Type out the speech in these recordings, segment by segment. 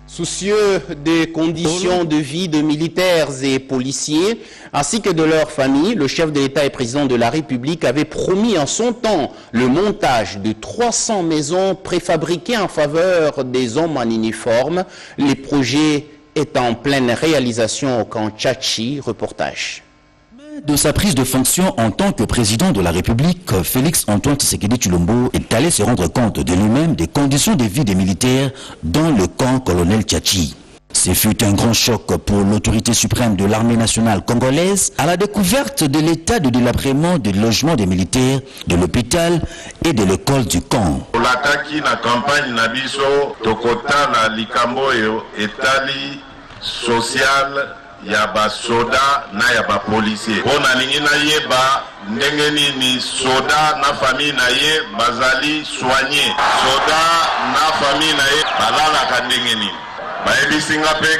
Soucieux des conditions de vie de militaires et policiers, ainsi que de leurs familles, le chef de l'État et président de la République avait promis en son temps le montage de 300 maisons préfabriquées en faveur des hommes en uniforme. Les projets étant en pleine réalisation au camp Tchatchi. Reportage. De sa prise de fonction en tant que président de la République, Félix Antoine Tshisekedi Tshilombo est allé se rendre compte de lui-même des conditions de vie des militaires dans le camp colonel Tchatchi. Ce fut un grand choc pour l'autorité suprême de l'armée nationale congolaise à la découverte de l'état de délabrement des logements des militaires, de l'hôpital et de l'école du camp. L'attaque na campagne na biso tokotala likambo etali social ya ba soda na ya ba policier. Bona lingi na yeba ndenge nini soda na famille na ye bazali soigné. Soda na famille na ye balala ka ndenge nini. Bayebisinga pe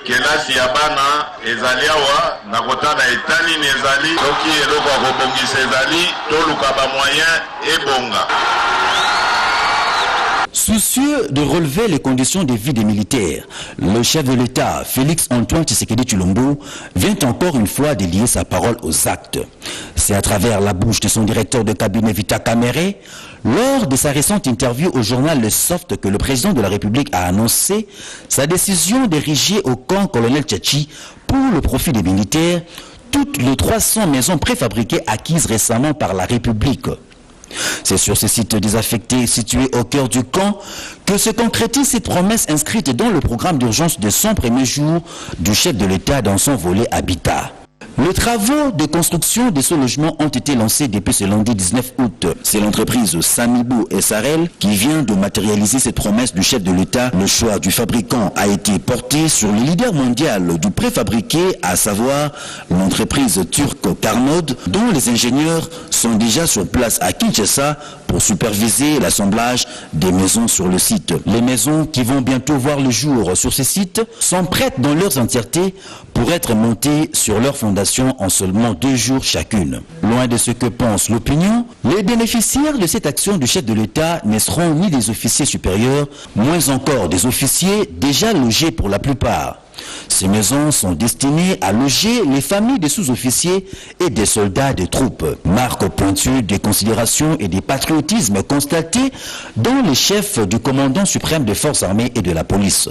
kelasi ya bana ezali awa na kotala etali ni ezali soki eloko akobongisa ezali toluka ba moyen ebonga. Soucieux de relever les conditions de vie des militaires, le chef de l'État, Félix Antoine Tshisekedi Tshilombo, vient encore une fois de lier sa parole aux actes. C'est à travers la bouche de son directeur de cabinet Vita Kamere, lors de sa récente interview au journal Le Soft, que le président de la République a annoncé sa décision d'ériger au camp colonel Tchatchi pour le profit des militaires toutes les 300 maisons préfabriquées acquises récemment par la République. C'est sur ce site désaffecté situé au cœur du camp que se concrétise cette promesse inscrite dans le programme d'urgence de 100 premiers jours du chef de l'État dans son volet Habitat. Les travaux de construction de ce logement ont été lancés depuis ce lundi 19 août. C'est l'entreprise Samibou SRL qui vient de matérialiser cette promesse du chef de l'État. Le choix du fabricant a été porté sur le leader mondial du préfabriqué, à savoir l'entreprise turque Carnod, dont les ingénieurs sont déjà sur place à Kinshasa pour superviser l'assemblage des maisons sur le site. Les maisons qui vont bientôt voir le jour sur ce site sont prêtes dans leurs entièretés pour être montées sur leur fondation en seulement 2 jours chacune. Loin de ce que pense l'opinion, les bénéficiaires de cette action du chef de l'État ne seront ni des officiers supérieurs, moins encore des officiers déjà logés pour la plupart. Ces maisons sont destinées à loger les familles des sous-officiers et des soldats des troupes. Marque pointue des considérations et des patriotismes constatés dans les chefs du commandant suprême des forces armées et de la police.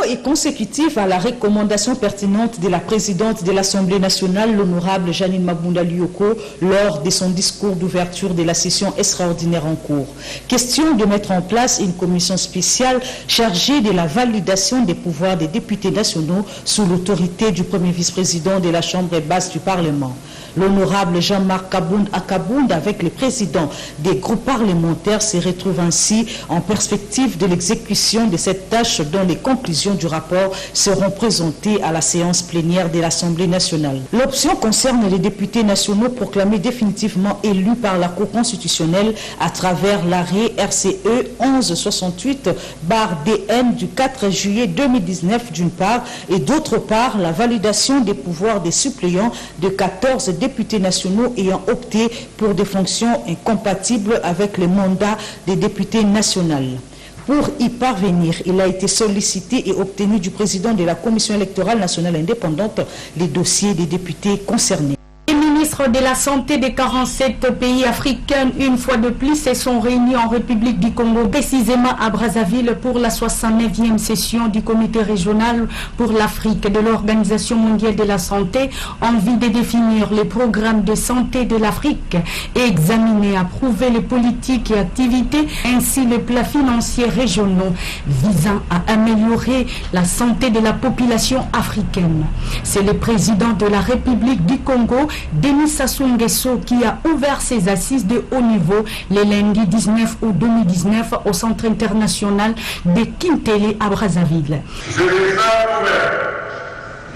Est consécutive à la recommandation pertinente de la présidente de l'Assemblée nationale, l'honorable Janine Mabunda Lioko, lors de son discours d'ouverture de la session extraordinaire en cours. Question de mettre en place une commission spéciale chargée de la validation des pouvoirs des députés nationaux sous l'autorité du premier vice-président de la Chambre basse du Parlement. L'honorable Jean-Marc Kabound Akabound, avec les présidents des groupes parlementaires, se retrouve ainsi en perspective de l'exécution de cette tâche dont les conclusions du rapport seront présentées à la séance plénière de l'Assemblée nationale. L'option concerne les députés nationaux proclamés définitivement élus par la Cour constitutionnelle à travers l'arrêt RCE 1168/DN du 4 juillet 2019 d'une part, et d'autre part la validation des pouvoirs des suppléants de 14 députés nationaux ayant opté pour des fonctions incompatibles avec le mandat des députés nationaux. Pour y parvenir, il a été sollicité et obtenu du président de la Commission électorale nationale indépendante les dossiers des députés concernés. Les ministres de la Santé des 47 pays africains, une fois de plus, se sont réunis en République du Congo, précisément à Brazzaville, pour la 69e session du comité régional pour l'Afrique de l'Organisation mondiale de la santé, en vue de définir les programmes de santé de l'Afrique et examiner, approuver les politiques et activités, ainsi les plans financiers régionaux visant à améliorer la santé de la population africaine. C'est le président de la République du Congo, Denis Sassou Nguesso, qui a ouvert ses assises de haut niveau le lundi 19 août 2019 au Centre international de Kintele à Brazzaville. Je les ai ouverts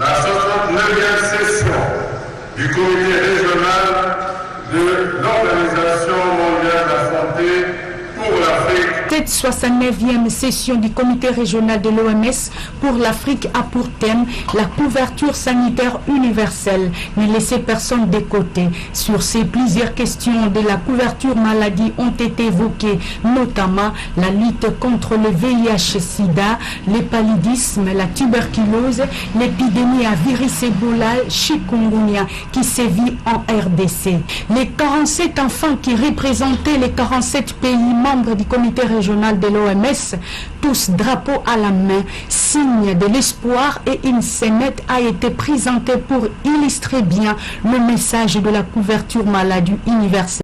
la 69e session du comité régional de l'Organisation mondiale de la santé pour l'Afrique. Cette 69e session du comité régional de l'OMS pour l'Afrique a pour thème la couverture sanitaire universelle, ne laisser personne de côté. Sur ces plusieurs questions de la couverture maladie ont été évoquées, notamment la lutte contre le VIH-Sida, le paludisme, la tuberculose, l'épidémie à virus Ebola, chikungunya qui sévit en RDC. Les 47 enfants qui représentaient les 47 pays membres du comité régional de l'OMS, tous drapeaux à la main, signe de l'espoir, et une scénette a été présentée pour illustrer bien le message de la couverture maladie universelle.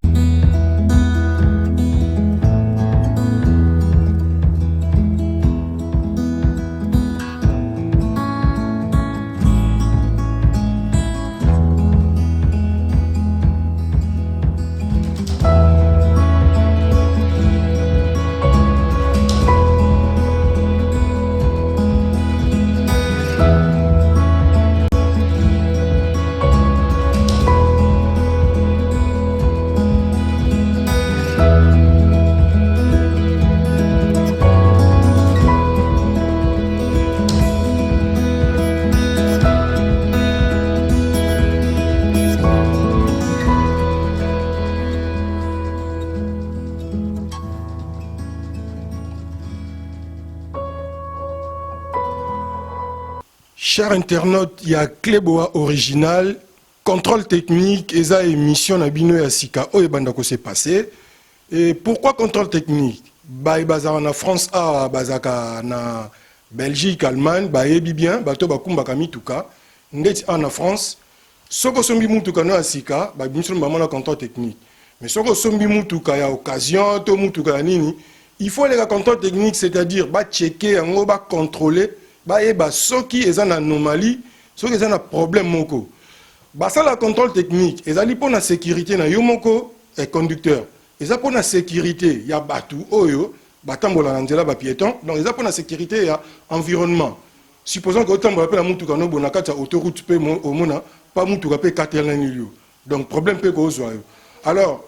Chers internautes, il y a Cléboa original, contrôle technique, et ça émission na bino ya sika o ebandako s'est passé. Et pourquoi contrôle technique? Ba bazar na France a bazaka na Belgique, Allemagne, ba ebi bien, bato bakumba kamituka, ndeti en France, soko sombi mutuka no asika, ba bimso mbamona contrôle technique. Mais soko sombi mutuka ya occasion, to mutuka ya nini, il faut les contrôle technique, c'est-à-dire ba checker, ngo ba contrôler. Bah soki eza na anomalie, soki eza na problème moko. Bah ça la contrôle technique, ezali pour la sécurité na yo moko et conducteur. Eza pour la sécurité, ya batu oyo, batambola na nzela ba piéton, donc eza pour la sécurité ya environnement. Supposons que autant la mutuka no bonakata autoroute pe omona, pas mutuka pe katela nilio. Donc problème pe ko zo. Alors,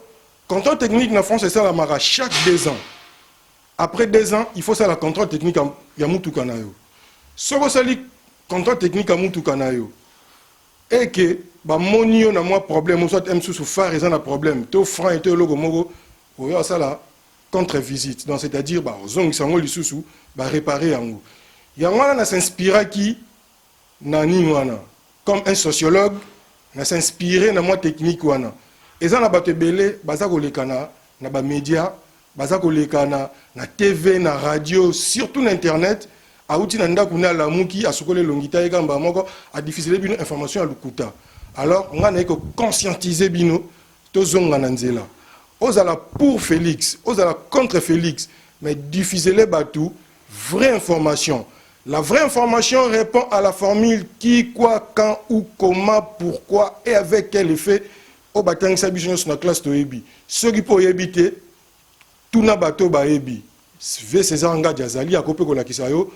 contrôle technique na France c'est ça la mara chaque 2 ans. Après 2 ans, il faut ça la contrôle technique ya mutuka na yo. Ce que c'est le contrôle technique à Moutuka na yo et que ba monio na moi problème soit m sous phare ils ont un problème to franc et to logo mogo ou ça là contre visite donc c'est-à-dire ba zong sango lisusu ba réparer yango yango na s'inspira qui na ni wana comme un sociologue na s'inspirer na moi technique wana et ça na bato belé baza ko lekana na ba média baza ko lekana na TV na radio surtout na internet a outil nanda kuna la muki a sokole longita egamba moko a diffuser bino information à lukuta. Alors on a que conscientiser bino to zonga nanzela. Ozala pour Félix, ozala contre Félix, mais diffuser les batou vraie information. La vraie information répond à la formule qui, quoi, quand, où, comment, pourquoi et avec quel effet au batang sabition sur la classe to ebi. Ceux qui pour éviter tout na bateau ba ebi. V César Nga Diazali a copé ko la kisayo.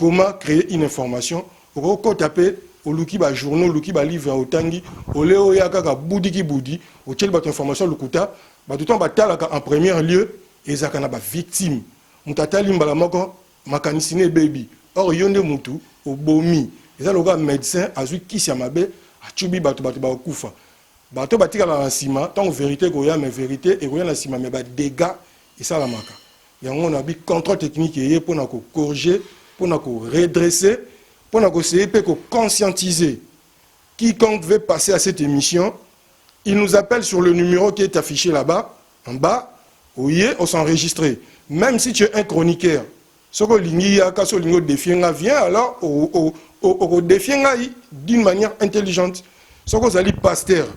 Comment créer une information? Au taper au luki ba journaux, luki ba livre au tangi, au léo yaka boudi ki boudi, au tchel bat information lukuta, ba tout temps batalaka en premier lieu et zakana ba victime. Mutatali mbala moko makanisine baby. Or yonde mutu au bomi. Et ça le gars médecin azu kisi amabe a chubi batu ba kufa. Bato batika la sima, tant vérité goya mais vérité et goya la sima mais ba dégâts et ça la maka. Yango on a bi contrôle technique et pour na ko corriger pour nous redresser, pour nous essayer de conscientiser. Quiconque veut passer à cette émission, il nous appelle sur le numéro qui est affiché là-bas, en bas, où on s'enregistre. Même si tu es un chroniqueur, ce que l'ingénieur défient vient alors au défient d'une manière intelligente. Ce que vous allez pasteur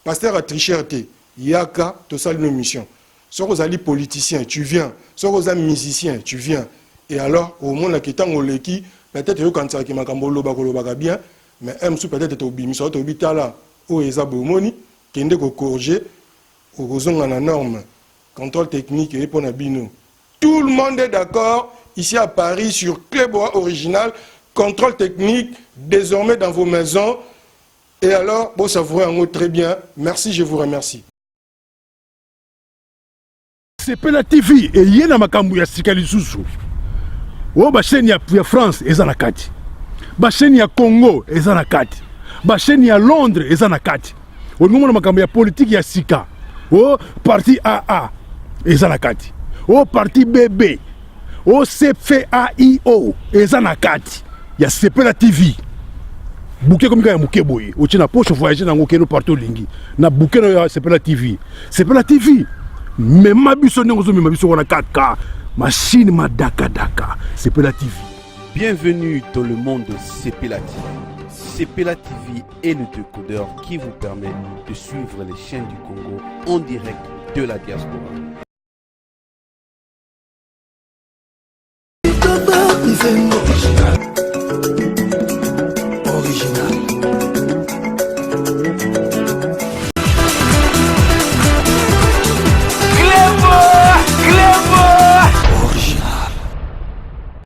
à tricherté, yaka, tout ça une mission. Ce que vous allez politicien, tu viens. Ce que vous allez musicien, tu viens. Et alors, au monde qui est en Oleki, peut-être quand ça qui m'a bien, mais peut-être au Bimiso, au Bitala, au Ezabomoni, qui est corrigé, au Rosong en norme, contrôle technique et pour Nabino. Tout le monde est d'accord ici à Paris sur Cléboa original, contrôle technique, désormais dans vos maisons. Et alors, bon, ça vous rend très bien. Merci, je vous remercie. Sepela TV et yena makambu ya sika lisusu. O ba chaîne ya France eza na kati. Ba chaîne ya Congo eza na kati. Ba chaîne ya Londres eza na kati. O ngomona makambu ya politique ya sika. O parti AA eza na kati. O parti BB. O CFAIO eza na kati. Ya Sepela TV. Bouquet comme ya muke boye. O tina poche voyager na ngokeno partout lingi. Na bouquet na Sepela TV. Sepela TV. Mais ma biso n'engozo ma biso wana 4K machine ma daka Sepela TV. Bienvenue dans le monde de Sepela TV. Sepela TV est le décodeur qui vous permet de suivre les chaînes du Congo en direct de la diaspora.